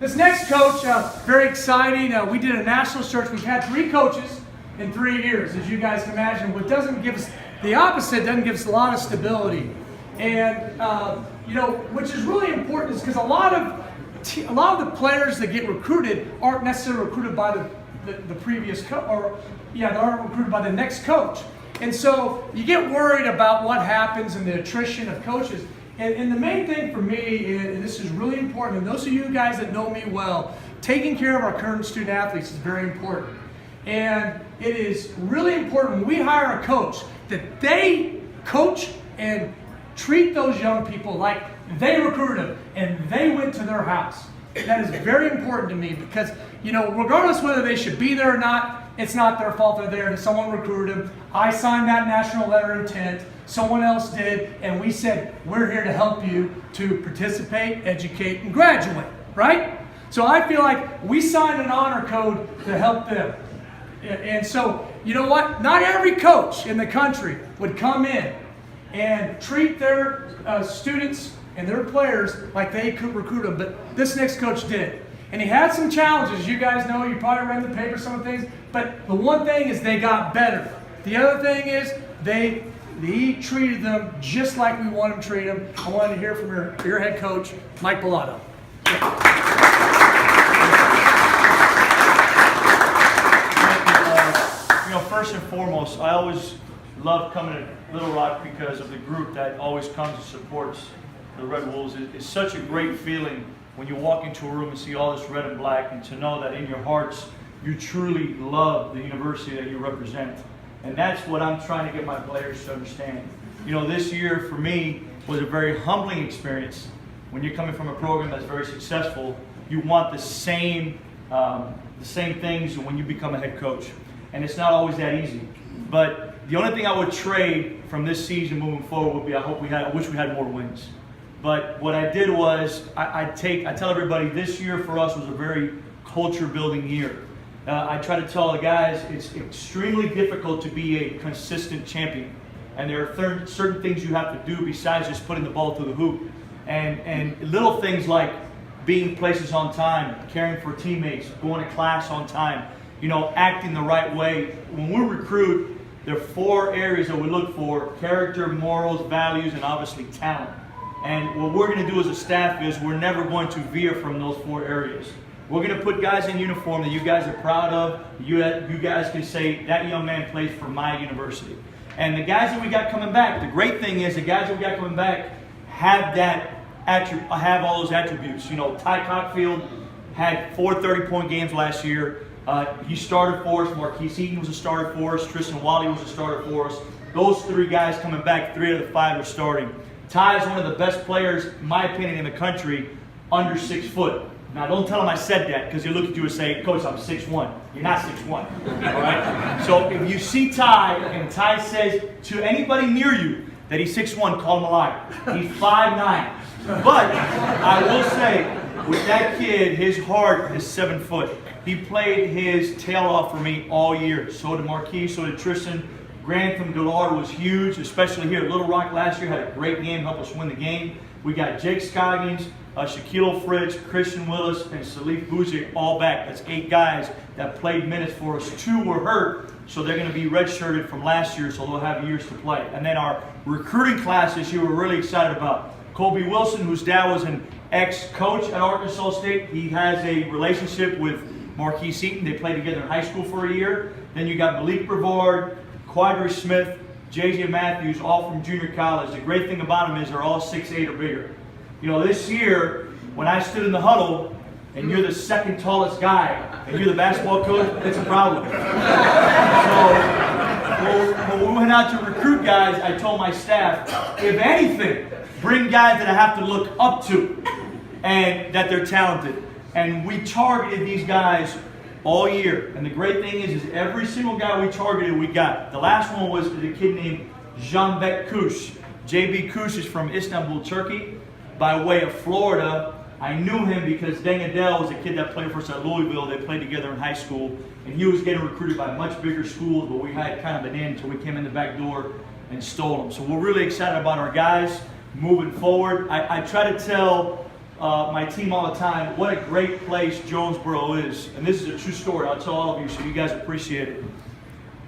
This next coach, very exciting. We did a national search. We've had 3 coaches in 3 years, as you guys can imagine. What doesn't give us, the opposite doesn't give us a lot of stability. And, which is really important is because a lot of the players that get recruited aren't necessarily recruited by the previous coach, they aren't recruited by the next coach. And so you get worried about what happens in the attrition of coaches. And the main thing for me, and this is really important, and those of you guys that know me well, taking care of our current student athletes is very important. And it is really important when we hire a coach that they coach and treat those young people like they recruited them and they went to their house. That is very important to me because, regardless whether they should be there or not, it's not their fault they're there. Someone recruited them. I signed that national letter of intent. Someone else did, and we said, we're here to help you to participate, educate, and graduate, right? So I feel like we signed an honor code to help them. And so, you know what? Not every coach in the country would come in and treat their students and their players like they could recruit them, but this next coach did. And he had some challenges. You guys know, you probably read in the paper some of the things, but the one thing is they got better. The other thing is he treated them just like we want him to treat them. I wanted to hear from your head coach, Mike Balado. First and foremost, I always love coming to Little Rock because of the group that always comes and supports the Red Wolves. It's such a great feeling when you walk into a room and see all this red and black, and to know that in your hearts you truly love the university that you represent. And that's what I'm trying to get my players to understand. This year for me was a very humbling experience. When you're coming from a program that's very successful, you want the same things when you become a head coach. And it's not always that easy. But the only thing I would trade from this season moving forward would be I wish we had more wins. But what I did was I tell everybody this year for us was a very culture building year. I try to tell the guys it's extremely difficult to be a consistent champion. And there are certain things you have to do besides just putting the ball through the hoop. And little things like being places on time, caring for teammates, going to class on time, acting the right way. When we recruit, there are 4 areas that we look for: character, morals, values, and obviously talent. And what we're going to do as a staff is we're never going to veer from those 4 areas. We're going to put guys in uniform that you guys are proud of. You guys can say, that young man plays for my university. And the guys that we got coming back, the great thing is the guys that we got coming back have all those attributes. Ty Cockfield had 4 30-point games last year. He started for us. Marquise Eaton was a starter for us. Tristan Wally was a starter for us. Those 3 guys coming back, 3 of the 5 are starting. Ty is one of the best players, in my opinion, in the country, under 6 foot. Now, don't tell him I said that, because he'll look at you and say, Coach, I'm 6'1". You're not 6'1". All right? So if you see Ty, and Ty says to anybody near you that he's 6'1", call him a liar. He's 5'9". But I will say, with that kid, his heart is 7 foot. He played his tail off for me all year. So did Marquise, so did Tristan. Grantham Gillard was huge, especially here at Little Rock last year. Had a great game, helped us win the game. We got Jake Scoggins, Shaquille Fritz, Christian Willis, and Salif Buzic all back. That's 8 guys that played minutes for us. 2 were hurt, so they're going to be redshirted from last year, so they'll have years to play. And then our recruiting class this year we're really excited about. Colby Wilson, whose dad was an ex-coach at Arkansas State. He has a relationship with Marquise Eaton. They played together in high school for a year. Then you got Malik Brevard, Quadri Smith, J.J. Matthews, all from junior college. The great thing about them is they're all 6'8" or bigger. This year, when I stood in the huddle, and you're the second tallest guy, and you're the basketball coach, it's a problem. So, when we went out to recruit guys, I told my staff, if anything, bring guys that I have to look up to, and that they're talented. And we targeted these guys all year. And the great thing is every single guy we targeted, we got. The last one was the kid named Canbek Kush. JB Kush is from Istanbul, Turkey, by way of Florida. I knew him because Deng Adel was a kid that played for us at Louisville. They played together in high school. And he was getting recruited by much bigger schools, but we had kind of an in until we came in the back door and stole him. So we're really excited about our guys moving forward. I try to tell my team all the time what a great place Jonesboro is. And this is a true story. I'll tell all of you so you guys appreciate it.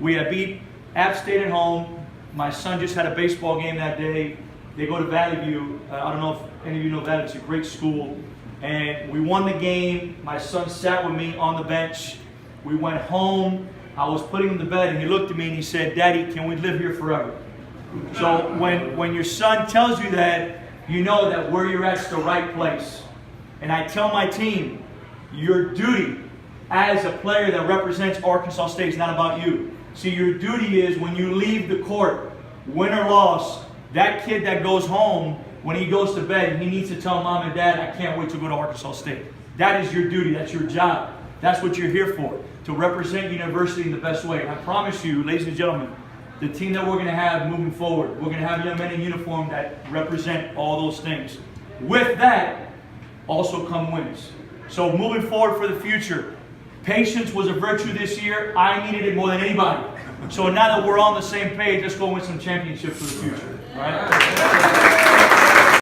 We had beat App State at home. My son just had a baseball game that day. They go to Valley View. I don't know if any of you know that. It's a great school. And we won the game. My son sat with me on the bench. We went home. I was putting him to bed, and he looked at me and he said, "Daddy, can we live here forever?" So when your son tells you that, you know that where you're at is the right place. And I tell my team, your duty as a player that represents Arkansas State is not about you. See, your duty is when you leave the court, win or loss, that kid that goes home, when he goes to bed, he needs to tell mom and dad, "I can't wait to go to Arkansas State." That is your duty. That's your job. That's what you're here for, to represent university in the best way. And I promise you, ladies and gentlemen, the team that we're going to have moving forward, we're going to have young men in uniform that represent all those things. With that, also come wins. So moving forward for the future, patience was a virtue this year. I needed it more than anybody. So now that we're on the same page, let's go win some championships for the future. All right?